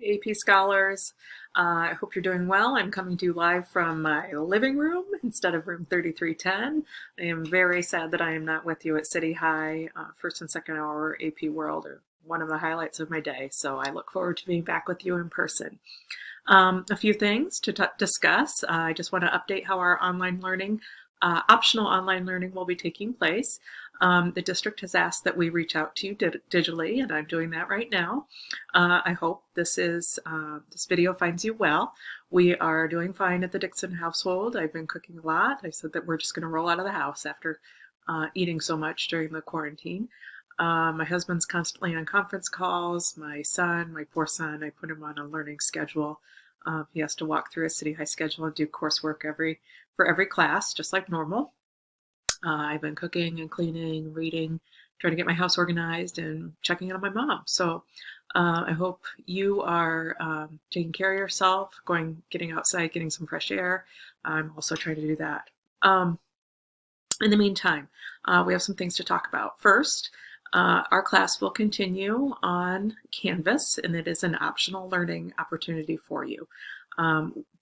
AP Scholars. I hope you're doing well. I'm coming to you live from my living room instead of room 3310. I am very sad that I am not with you at City High. First and second hour AP World are one of the highlights of my day, so I look forward to being back with you in person. A few things to discuss. I just want to update how our online learning, optional online learning will be taking place. The district has asked that we reach out to you digitally, and I'm doing that right now. I hope this video finds you well. We are doing fine at the Dixon household. I've been cooking a lot. I said that we're just going to roll out of the house after eating so much during the quarantine. My husband's constantly on conference calls. My son, my poor son, I put him on a learning schedule. He has to walk through a City High schedule and do coursework for every class, just like normal. I've been cooking and cleaning, reading, trying to get my house organized, and checking in on my mom. So I hope you are taking care of yourself, getting outside, getting some fresh air. I'm also trying to do that. In the meantime, we have some things to talk about. First, our class will continue on Canvas, and it is an optional learning opportunity for you.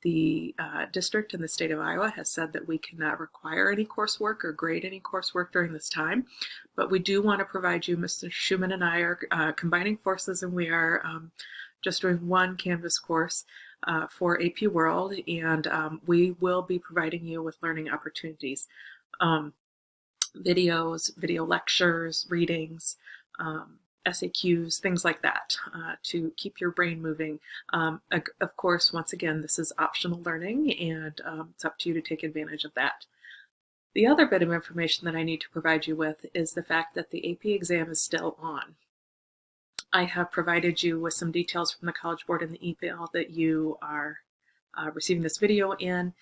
The district in the state of Iowa has said that we cannot require any coursework or grade any coursework during this time, but we do want to provide you. Mr. Schumann and I are combining forces, and we are just doing one Canvas course for AP World, and we will be providing you with learning opportunities. Videos, video lectures, readings, SAQs, things like that, to keep your brain moving. Of course, once again, this is optional learning, and it's up to you to take advantage of that. The other bit of information that I need to provide you with is the fact that the AP exam is still on. I have provided you with some details from the College Board in the email that you are receiving this video in,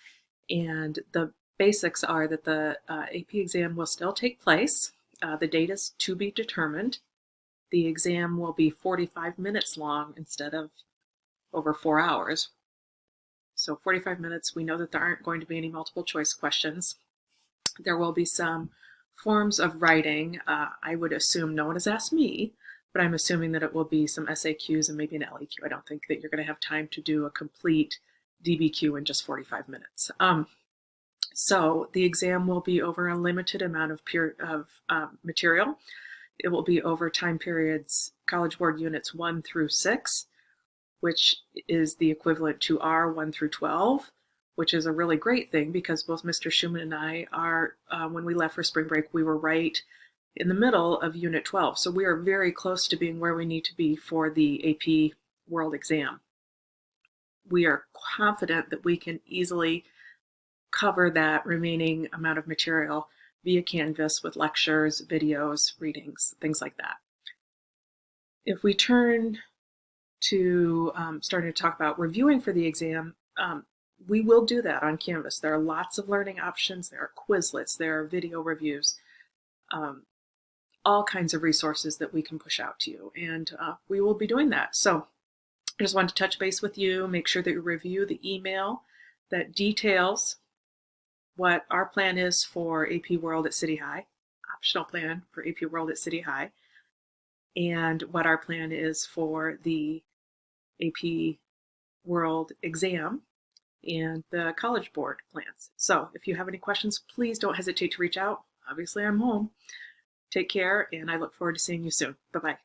and the basics are that the AP exam will still take place. The date is to be determined. The exam will be 45 minutes long instead of over 4 hours. So 45 minutes, we know that there aren't going to be any multiple choice questions. There will be some forms of writing. I would assume no one has asked me, but I'm assuming that it will be some SAQs and maybe an LEQ. I don't think that you're going to have time to do a complete DBQ in just 45 minutes. So the exam will be over a limited amount of material. It will be over time periods, College Board Units 1 through 6, which is the equivalent to our 1 through 12, which is a really great thing because both Mr. Schumann and I are, when we left for spring break, we were right in the middle of Unit 12. So we are very close to being where we need to be for the AP World exam. We are confident that we can easily cover that remaining amount of material via Canvas with lectures, videos, readings, things like that. If we turn to starting to talk about reviewing for the exam, we will do that on Canvas. There are lots of learning options. There are Quizlets, there are video reviews, all kinds of resources that we can push out to you, and we will be doing that. So I just wanted to touch base with you, make sure that you review the email that details what our plan is for AP World at City High, optional plan for AP World at City High, and what our plan is for the AP World exam and the College Board plans. So if you have any questions, please don't hesitate to reach out. Obviously, I'm home. Take care, and I look forward to seeing you soon. Bye-bye.